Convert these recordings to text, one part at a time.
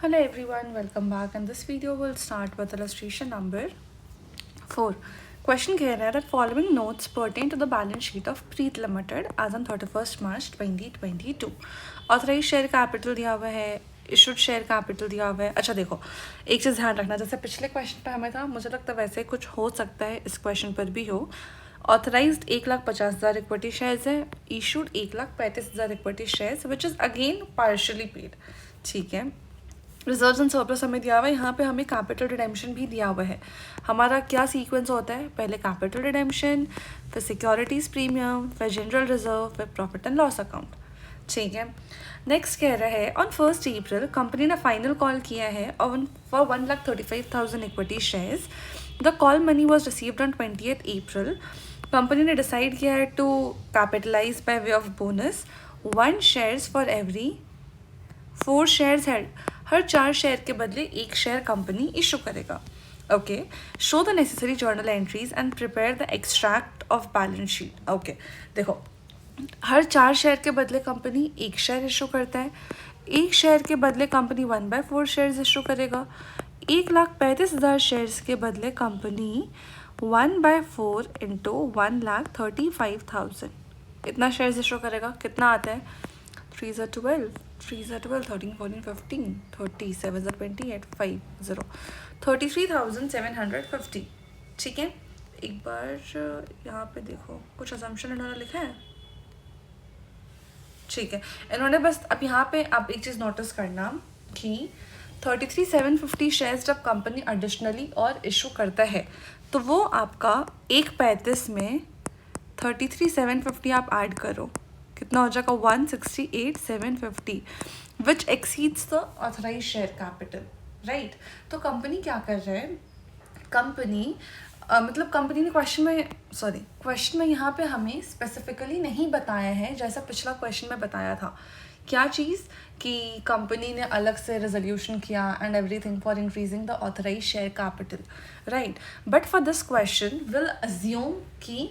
Hello everyone, welcome back, and this video will start with illustration number 4. Question कह रहा है that following notes pertain to the balance sheet of Preet Limited as on 31st March 2022. Authorized share capital दिया हुआ है, issued share capital दिया हुआ है. अच्छा देखो, एक चीज़ ध्यान रखना, जैसे पिछले क्वेश्चन पे हमें था, मुझे लगता है वैसे कुछ हो सकता है इस क्वेश्चन पर भी हो. ऑथराइज्ड 1,50,000 इक्विटी शेयर्स है, issued 1,35,000 equity shares which is again partially paid. ठीक है, रिजर्व्स एंड सरप्लस हमें दिया हुआ है, यहाँ पे हमें कैपिटल रिडेम्पशन भी दिया हुआ है. हमारा क्या सीक्वेंस होता है, पहले कैपिटल रिडेम्पशन, फिर सिक्योरिटीज़ प्रीमियम, फिर जनरल रिजर्व, फिर प्रॉफिट एंड लॉस अकाउंट. ठीक है, नेक्स्ट कह रहा है ऑन 1 अप्रैल कंपनी ने फाइनल कॉल किया है for 1,35,000 equity shares. The call money was received on 20th April. Company ने डिसाइड किया है to capitalize by way of bonus 1 shares for every 4 shares held. हर 4 शेयर के बदले 1 शेयर कंपनी इशू करेगा. Okay, show the necessary journal entries and prepare the extract of balance sheet. Okay देखो, हर 4 share के बदले company 1 share issue करता है. 1 share के बदले कंपनी 1/4 शेयर्स इशू करेगा. 1,35,000 शेयर्स के बदले कंपनी 1/4 इंटू 1,35,000 इतना शेयर्स इशू करेगा. कितना आता है? 3 × 12, 3 × 12, 13, 14, 15, 30, 7 × 28, 5, 0, 33,750. ठीक है, एक बार यहाँ पे देखो, कुछ असम्पशन इन्होंने लिखा है. ठीक है, इन्होंने बस अब यहाँ पे आप एक चीज़ नोटिस करना कि 33,750 शेयर्स जब कंपनी एडिशनली और इशू करता है तो वो आपका 1,35 में 33,750 आप ऐड करो, कितना हो जाएगा? 168,750 which exceeds the authorise share capital. Right, तो कंपनी क्या कर रहा है, कंपनी मतलब कंपनी ने क्वेश्चन में यहाँ पे हमें स्पेसिफिकली नहीं बताया है, जैसा पिछला क्वेश्चन में बताया था. क्या चीज़ कि कंपनी ने अलग से रेजोल्यूशन किया and everything for increasing the authorise share capital. Right, but for this question will assume कि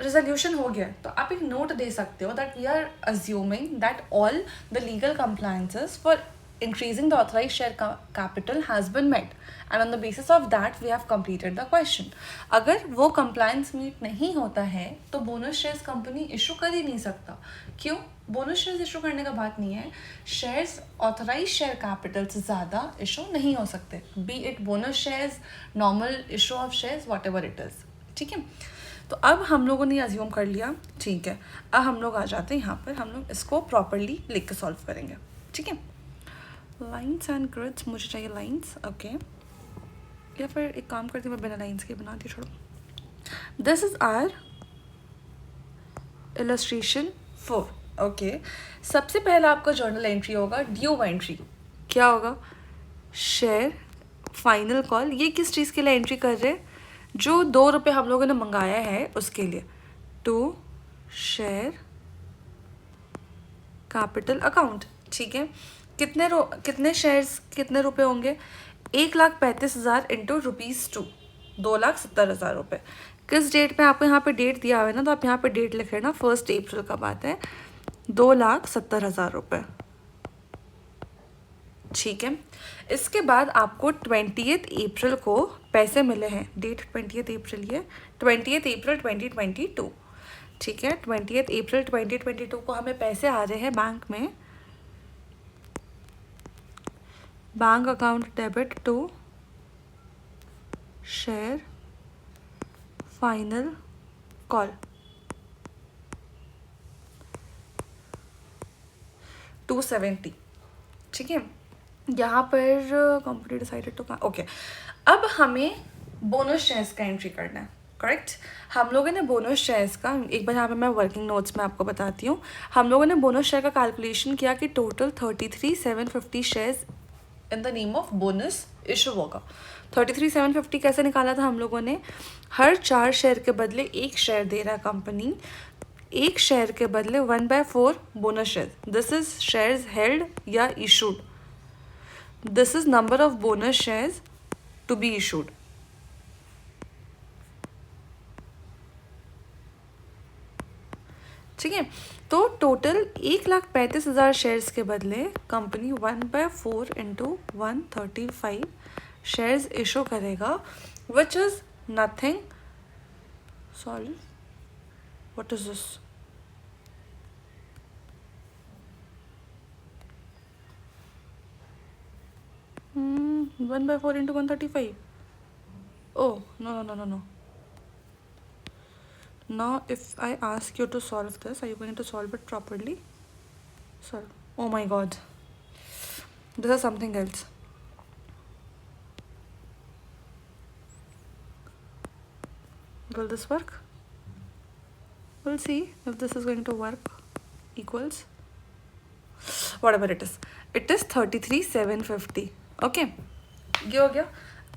रेजोल्यूशन हो गया, तो आप एक नोट दे सकते हो that we are assuming that all the legal compliances for increasing the authorized share capital has been met and on the basis of that we have completed the question. अगर वो compliance meet नहीं होता है तो bonus shares company issue कर ही नहीं सकता. क्यों? बोनस शेयर्स इशू करने का बात नहीं है, शेयर्स ऑथराइज शेयर कैपिटल से ज़्यादा इशू नहीं हो सकते, B it bonus shares, normal issue of shares, what ever it is. ठीक है, तो अब हम लोगों ने अज्यूम कर लिया. ठीक है, अब हम लोग आ जाते हैं यहाँ पर, हम लोग इसको प्रॉपरली लिख के सॉल्व करेंगे. ठीक है, लाइन्स एंड ग्रिड्स, मुझे चाहिए लाइन्स. ओके, या फिर एक काम करती हूँ, मैं बिना लाइन्स के बनाती छोड़ो. This is our illustration 4. Okay, सबसे पहला आपका जर्नल एंट्री होगा ड्यू एंट्री. क्या होगा? Share final call. ये किस चीज़ के लिए एंट्री कर रहे हैं? जो 2 रुपये हम लोगों ने मंगाया है उसके लिए. To share capital account. ठीक है, कितने शेयर्स कितने रुपए होंगे? 1,35,000 इंटू ₹2, 2,70,000 रुपये. किस डेट पे? आपको यहाँ पे डेट दिया हुआ है ना, तो आप यहाँ पे डेट लिख लेना, 1 अप्रैल का बात है, 2,70,000 रुपये. ठीक है, इसके बाद आपको 20th अप्रैल को पैसे मिले हैं. डेट 20th अप्रैल, ये 20th अप्रैल 2022. ठीक है, 20th अप्रैल 2022 को हमें पैसे आ रहे हैं बैंक में. Bank account debit to share final call 270. ठीक है, यहाँ पर कंपनी डिसाइडेड टू. ओके, अब हमें बोनस शेयर्स का एंट्री करना है. करेक्ट, हम लोगों ने बोनस शेयर्स का, एक बार यहाँ पे मैं वर्किंग नोट्स में आपको बताती हूँ. हम लोगों ने बोनस शेयर का कैलकुलेशन किया कि total 33,750 shares in the name of bonus issue होगा. 33,750 कैसे निकाला था हम लोगों ने? हर 4 शेयर के बदले 1 शेयर दे रहा है कंपनी. 1 शेयर के बदले 1/4 bonus share. This is shares held या issued. This is number of bonus shares to be issued. ठीक है, तो टोटल 1,35,000 शेयर्स के बदले कंपनी 1/4 इंटू 135 शेयर्स इशू करेगा, which is nothing, sorry what is this, 1/4 into 135. Oh, no. Now, if I ask you to solve this, are you going to solve it properly? Solve. Oh my god. This is something else. Will this work? We'll see if this is going to work. Equals whatever it is. It is 33,750. Okay, ये हो गया।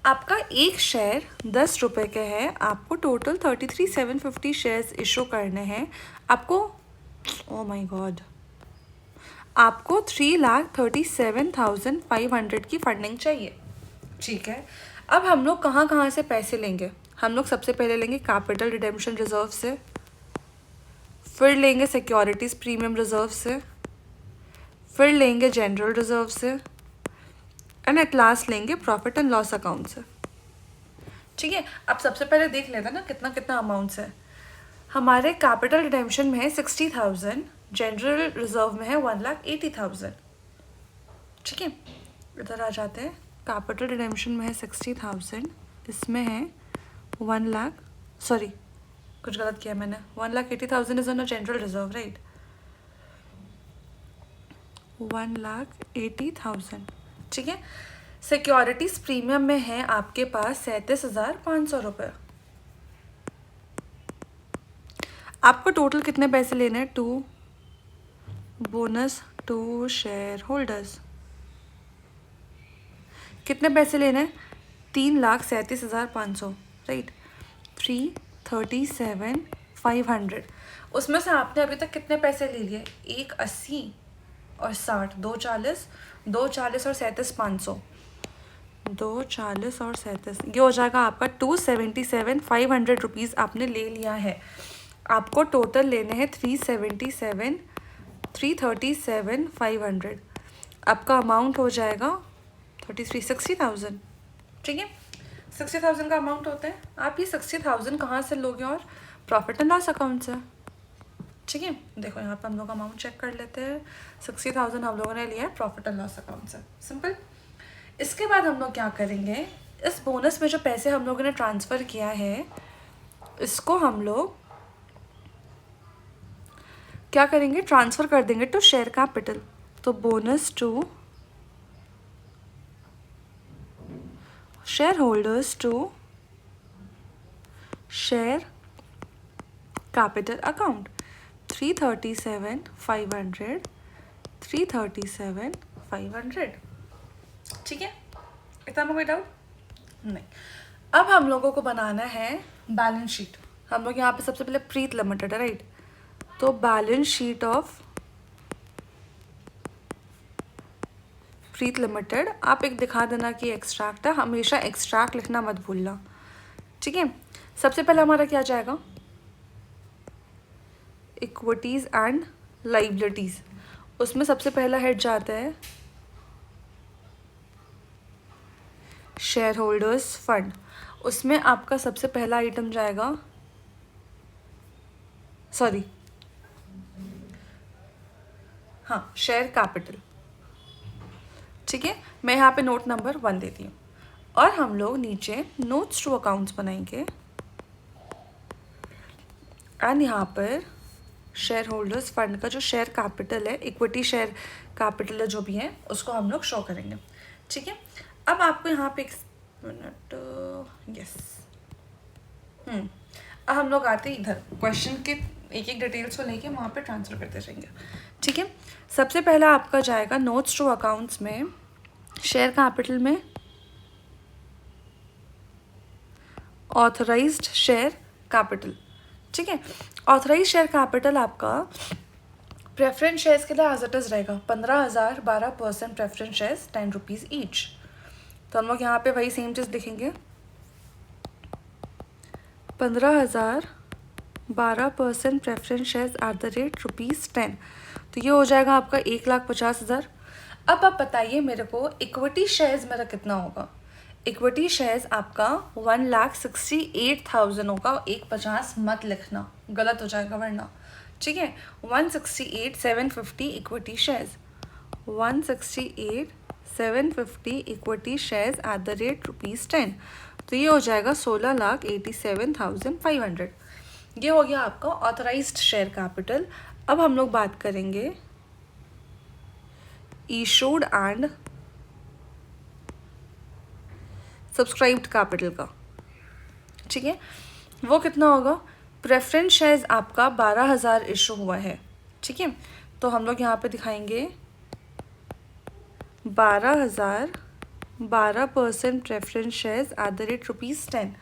आपका एक share 10 रुपये के है, आपको total 33,750 shares issue करने हैं। आपको ओ माय गॉड, आपको 3,37,500 की फंडिंग चाहिए। ठीक है, अब हम लोग कहाँ से पैसे लेंगे? हम लोग सबसे पहले लेंगे कैपिटल रिडेम्पशन रिजर्व से, फिर लेंगे सिक्योरिटीज़ प्रीमियम रिजर्व से, फिर लेंगे जनरल रिजर्व से, एंड एट लास्ट लेंगे प्रॉफिट एंड लॉस अकाउंट से। ठीक है, अब सबसे पहले देख लेते हैं ना कितना अमाउंट्स है। हमारे कैपिटल रिडेम्पशन में है 60,000, जनरल रिजर्व में है 1,80,000। ठीक है, इधर आ जाते हैं। कैपिटल रिडेम्पशन में है 60,000, इसमें है 1 लाख, सॉरी कुछ गलत किया मैंने, 1,80,000 is on a general reserve, right, 1,80,000। ठीक है, सिक्योरिटीज प्रीमियम में है आपके पास 37,500 रुपये। आपको टोटल कितने पैसे लेने हैं? 2 बोनस टू शेयर होल्डर्स। कितने पैसे लेने हैं? 3,37,500, राइट, 337,500। उसमें से आपने अभी तक कितने पैसे ले लिए? 1,80 और 60, 2,40, 2,40 और 37,500, 2,40 और 37, ये हो जाएगा आपका 277,500 रुपीज़ आपने ले लिया है। आपको टोटल लेने हैं 337,500। आपका अमाउंट हो जाएगा 60,000। ठीक है, 60,000 का अमाउंट होता है। आप ये 60,000 कहाँ से लोगे? और प्रॉफिट एंड लॉस अकाउंट से। ठीक है, देखो यहाँ पे हम लोग अमाउंट चेक कर लेते हैं। 60,000 हम लोगों ने लिया है प्रॉफिट एंड लॉस अकाउंट से, सिंपल। इसके बाद हम लोग क्या करेंगे? इस बोनस में जो पैसे हम लोगों ने ट्रांसफ़र किया है, इसको हम लोग क्या करेंगे? ट्रांसफ़र कर देंगे टू शेयर कैपिटल। तो bonus to share holders to share capital account, 337,500, 337,500। ठीक है, इतना में कोई डाउट नहीं। अब हम लोगों को बनाना है बैलेंस शीट। हम लोग यहाँ पे सबसे पहले प्रीत लिमिटेड है, राइट, तो balance sheet of Preet limited. आप एक दिखा देना कि एक्सट्रैक्ट है, हमेशा एक्सट्रैक्ट लिखना मत भूलना। ठीक है, सबसे पहले हमारा क्या जाएगा? Equities and liabilities. उसमें सबसे पहला हेड जाता है शेयर होल्डर्स फंड। उसमें आपका सबसे पहला आइटम जाएगा, सॉरी हाँ, शेयर कैपिटल। ठीक है, मैं यहाँ पे नोट नंबर 1 देती हूँ, और हम लोग नीचे नोट्स टू अकाउंट्स बनाएंगे, एंड यहाँ पर शेयर होल्डर्स फंड का जो शेयर कैपिटल है, इक्विटी शेयर कैपिटल है जो भी है, उसको हम लोग शो करेंगे। ठीक है, अब आपको यहाँ पे एक मिनट, यस, अब हम लोग आते हैं इधर क्वेश्चन के एक डिटेल्स को लेके वहाँ पे ट्रांसफ़र करते जाएंगे। ठीक है, सबसे पहला आपका जाएगा नोट्स टू अकाउंट्स में, शेयर कैपिटल में ऑथराइज्ड शेयर कैपिटल। ठीक है, ऑथराइज शेयर कैपिटल आपका प्रेफरेंस शेयर्स के लिए एज इट इज़ रहेगा 15,000, 12% प्रेफरेंस शेयर्स 10 रुपीज़ ईच। तो हम लोग यहाँ पे वही सेम चीज़ लिखेंगे, 15,000, 12% preference shares at the rate ₹10, तो ये हो जाएगा आपका 1,50,000। अब आप बताइए मेरे को इक्विटी शेयर्स मेरा कितना होगा। इक्विटी शेयर्स आपका 1,68,000 होगा। 1,50 मत लिखना, गलत हो जाएगा वरना, ठीक है। 168,750 equity shares, 168,750 equity shares at the rate ₹10, तो ये हो जाएगा 16,87,500। ये हो गया आपका ऑथराइज्ड शेयर कैपिटल। अब हम लोग बात करेंगे इशूड एंड सब्सक्राइब्ड कैपिटल का, ठीक है। वो कितना होगा। प्रेफरेंस शेयर्स आपका 12,000 इशू हुआ है, ठीक है। तो हम लोग यहाँ पे दिखाएंगे 12,000, 12% preference shares at the rate ₹10,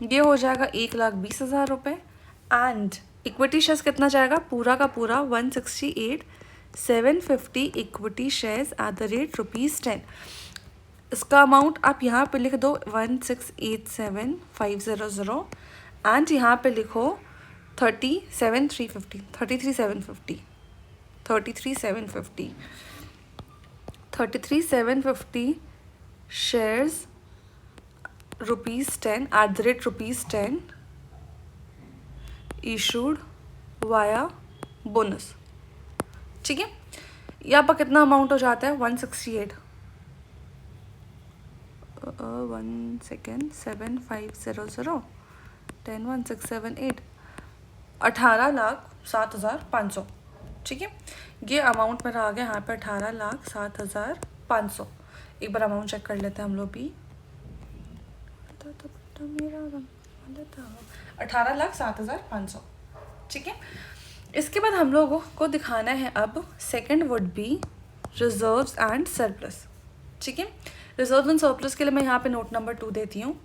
ये हो जाएगा 1,20,000 रुपये। एंड इक्विटी शेयर्स कितना जाएगा, पूरा का पूरा 168,750 equity shares at the rate ₹10। इसका अमाउंट आप यहाँ पे लिख दो 1687500 एंड यहाँ पे लिखो 33,750 33,750 33,750 33,750 shares ₹10 at the rate ₹10 issued via bonus, ठीक है। यहाँ पर कितना अमाउंट हो जाता है 168 1 सेकेंड 7500 10 1 6 7 8 18,07,500, ठीक है। ये अमाउंट मेरा आ गया यहाँ पे 18,07,500। एक बार अमाउंट चेक कर लेते हैं हम लोग भी। 18,07,500, ठीक है। इसके बाद हम लोगों को दिखाना है अब second would be reserves and surplus, ठीक है। रिजर्व एंड सरप्लस के लिए मैं यहाँ पे नोट नंबर 2 देती हूँ।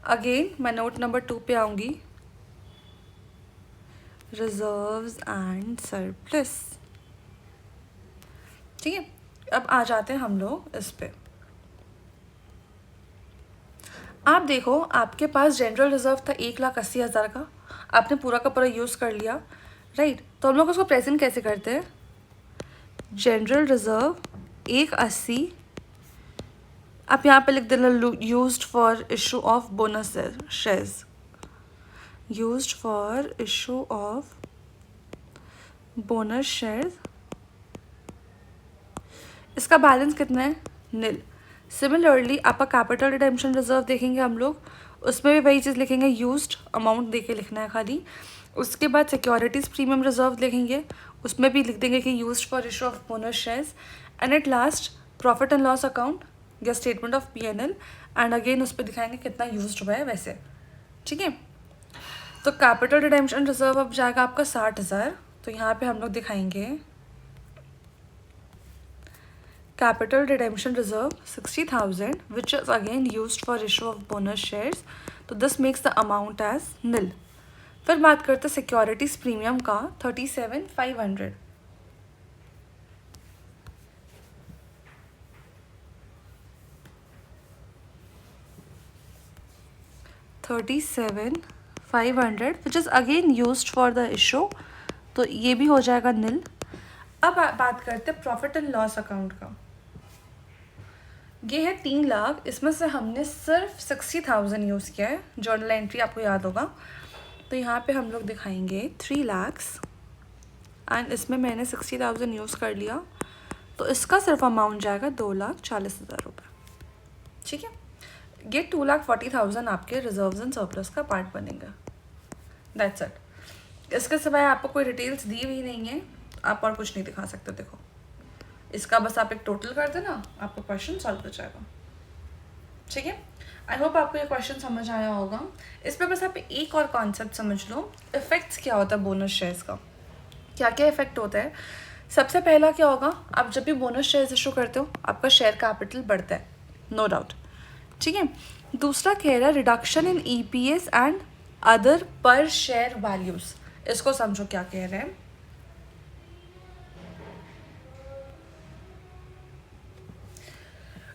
अगेन मैं नोट नंबर 2 पे आऊँगी, रिजर्व्स एंड सरप्लस, ठीक है। अब आ जाते हैं हम लोग इस पे। आप देखो आपके पास जनरल रिजर्व था 1,80,000 का, आपने पूरा का पूरा यूज़ कर लिया, राइट। तो हम लोग उसको प्रेजेंट कैसे करते हैं। जनरल रिजर्व 1,80, आप यहाँ पे लिख देना used for issue of bonus shares, used for issue of bonus shares. इसका बैलेंस कितना है, नील। सिमिलरली आपका कैपिटल रिडेम्पशन रिजर्व देखेंगे हम लोग, उसमें भी वही चीज़ लिखेंगे, यूज्ड अमाउंट दे के लिखना है खाली। उसके बाद सिक्योरिटीज़ प्रीमियम रिजर्व लिखेंगे, उसमें भी लिख देंगे कि used for issue of bonus shares. And at last profit and loss account या statement of P&L, and again उस पर दिखाएंगे कितना यूज्ड हुआ है वैसे, ठीक है। तो कैपिटल रिडेम्पशन रिजर्व अब जाएगा आपका 60,000, तो यहाँ पे हम लोग दिखाएंगे capital redemption reserve 60,000 which is again used for issue of bonus shares, तो this makes the amount as nil। फिर बात करते हैं सिक्योरिटीज प्रीमियम का 37,500, 37,500 which is again used for the issue, तो ये भी हो जाएगा नील। अब बात करते हैं प्रॉफिट एंड लॉस अकाउंट का। ये है 3 लाख, इसमें से हमने सिर्फ 60,000 यूज़ किया है, जर्नल एंट्री आपको याद होगा। तो यहाँ पे हम लोग दिखाएंगे 3 lakhs एंड इसमें मैंने 60,000 यूज़ कर लिया, तो इसका सिर्फ अमाउंट जाएगा 2,40,000 रुपये, ठीक है। ये 2,40,000 आपके रिजर्व्स एंड सरप्लस का पार्ट बनेगा, दैट्स इट। इसके सिवाय आपको कोई डिटेल्स दी हुई नहीं है, आप और कुछ नहीं दिखा सकते। देखो इसका बस आप एक टोटल कर देना, आपका क्वेश्चन सॉल्व हो जाएगा, ठीक है। आई होप आपको ये क्वेश्चन समझ आया होगा। इस पर बस आप एक और कॉन्सेप्ट समझ लो, इफेक्ट्स क्या होता है बोनस शेयर्स का, क्या क्या इफेक्ट होता है। सबसे पहला क्या होगा, आप जब भी बोनस शेयर्स इशू करते हो आपका शेयर कैपिटल बढ़ता है, नो डाउट, ठीक है। दूसरा कह रहा है reduction in EPS and other पर शेयर वैल्यूज, इसको समझो क्या कह रहे हैं।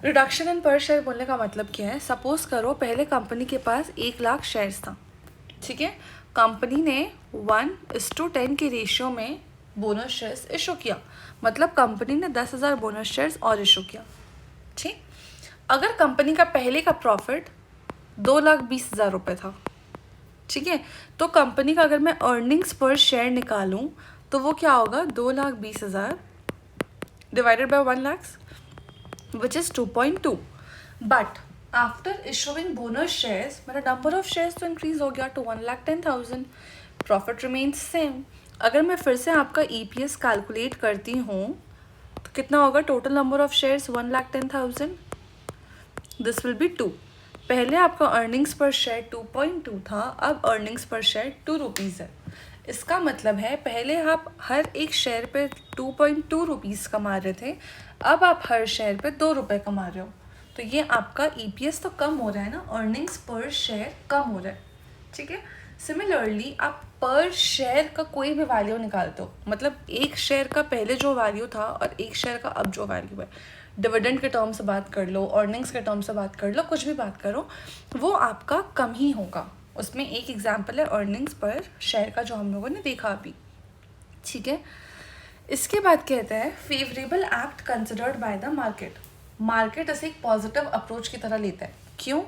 रिडक्शन इन पर शेयर बोलने का मतलब क्या है, सपोज करो पहले कंपनी के पास 1 लाख शेयर्स था, ठीक है। कंपनी ने 1:10 के रेशियो में बोनस शेयर्स इशू किया, मतलब कंपनी ने 10,000 बोनस शेयर्स और इशू किया। ठीक, अगर कंपनी का पहले का प्रॉफिट 2,20,000 रुपये था, ठीक है, तो कंपनी का अगर मैं अर्निंग्स पर शेयर निकालूं तो वो क्या होगा, 2,20,000 divided by 1 lakh, which is 2.2। But after issuing bonus shares मेरा नंबर ऑफ शेयर्स तो इंक्रीज हो गया टू 1,10,000, प्रॉफिट रिमेन्स सेम। अगर मैं फिर से आपका EPS कैलकुलेट करती हूँ तो कितना होगा, total number of shares 1,10,000, this will be 2। पहले आपका अर्निंग्स पर शेयर 2.2 था, अब अर्निंग्स पर शेयर 2 रुपीज़ है। इसका मतलब है पहले आप हर एक शेयर पे 2.2 रुपीज़ कमा रहे थे, अब आप हर शेयर पे 2 रुपये कमा रहे हो। तो ये आपका EPS तो कम हो रहा है ना, अर्निंग्स पर शेयर कम हो रहा है। ठीक है, सिमिलरली आप पर शेयर का कोई भी वैल्यू निकालते हो, मतलब एक शेयर का पहले जो वैल्यू था और एक शेयर का अब जो वैल्यू है, डिविडेंड के टर्म से बात कर लो, अर्निंग्स के टर्म से बात कर लो, कुछ भी बात करो, वो आपका कम ही होगा। उसमें एक एग्जाम्पल है अर्निंग्स पर शेयर का जो हम लोगों ने देखा अभी। ठीक है, इसके बाद कहते हैं favourable act considered by the market. Market इसे एक पॉजिटिव अप्रोच की तरह लेता है। क्यों?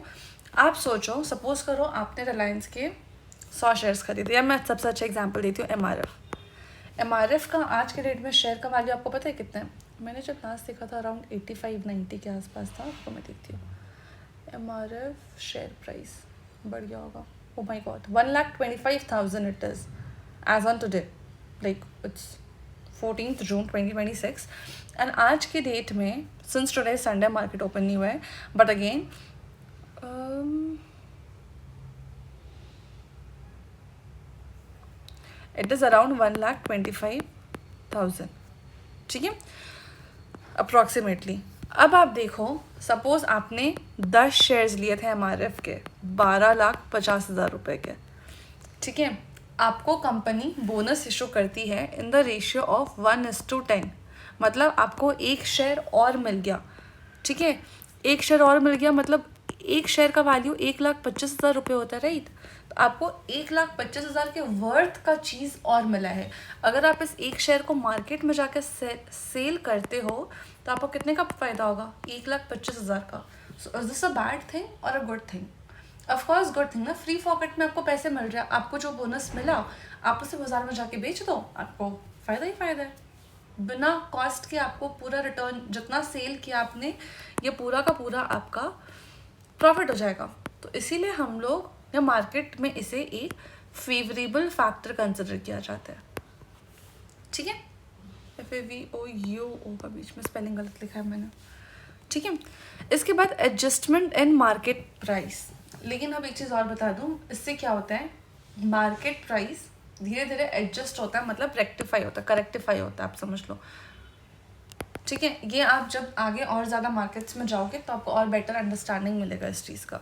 आप सोचो, सपोज करो आपने रिलायंस के 100 शेयर्स खरीदे, या मैं सबसे अच्छा एग्जांपल देती हूँ MRF का आज के डेट में शेयर का वैल्यू आपको पता है कितना है? मैंने जब लास्ट देखा था अराउंड 85-90 के आसपास था, आपको मैं देखती हूँ। MRF शेयर प्राइस बढ़ गया होगा, oh my god, 1,25,000 it is as on today, like it's 14th June 2026। And आज के डेट में, since today Sunday, market open नहीं हुआ है, but again it is around 1,25,000। ठीक है, अप्रॉक्सीमेटली। अब आप देखो, सपोज आपने 10 शेयर्स लिए थे MRF के 12,50,000 रुपये के। ठीक है, आपको कंपनी बोनस इशू करती है इन द रेशियो ऑफ 1:10, मतलब आपको एक शेयर और मिल गया। ठीक है, एक शेयर और मिल गया, मतलब एक शेयर का वैल्यू 1,25,000 रुपये होता है, राइट? तो आपको 1,25,000 के वर्थ का चीज़ और मिला है। अगर आप इस एक शेयर को मार्केट में जाकर सेल करते हो तो आपको कितने का फ़ायदा होगा? 1,25,000 का। So is this a bad thing और a good thing? Of course good thing ना, फ्री पॉकेट में आपको पैसे मिल रहे हैं, आपको जो बोनस मिला आप उसे बाजार में जाके बेच दो, आपको फ़ायदा ही फ़ायदा है। बिना कॉस्ट के आपको पूरा रिटर्न, जितना सेल किया आपने, ये पूरा का पूरा आपका प्रॉफिट हो जाएगा। तो इसीलिए हम लोग या मार्केट में इसे एक फेवरेबल फैक्टर कंसिडर किया जाता है। ठीक है, FAVOUO का बीच में स्पेलिंग गलत लिखा है मैंने। ठीक है, इसके बाद एडजस्टमेंट इन मार्केट प्राइस। लेकिन अब एक चीज़ और बता दूँ, इससे क्या होता है, मार्केट प्राइस धीरे धीरे एडजस्ट होता है, मतलब रेक्टिफाई होता है, करेक्टिफाई होता है, आप समझ लो। ठीक है, ये आप जब आगे और ज़्यादा मार्केट्स में जाओगे तो आपको और बेटर अंडरस्टैंडिंग मिलेगा इस चीज़ का।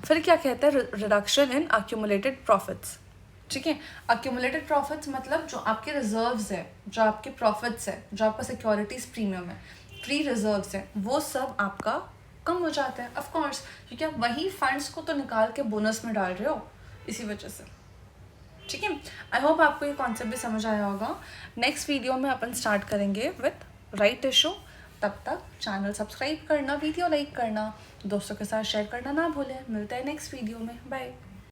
फिर क्या कहता है, रिडक्शन इन अक्यूमुलेटेड प्रॉफिट्स। ठीक है, अक्यूमुलेटेड प्रॉफिट्स मतलब जो आपके रिजर्व्स है, जो आपके प्रॉफिट्स है, जो आपका सिक्योरिटीज प्रीमियम है, फ्री रिजर्व्स है, वो सब आपका कम हो जाता है। ऑफ कोर्स, क्योंकि आप वही फंड्स को तो निकाल के बोनस में डाल रहे हो, इसी वजह से। ठीक है, आई होप आपको ये कॉन्सेप्ट भी समझ आया होगा। नेक्स्ट वीडियो में अपन स्टार्ट करेंगे विथ राइट इशू। तब तक चैनल सब्सक्राइब करना, वीडियो लाइक करना, दोस्तों के साथ शेयर करना ना भूलें। मिलते हैं नेक्स्ट वीडियो में, बाय।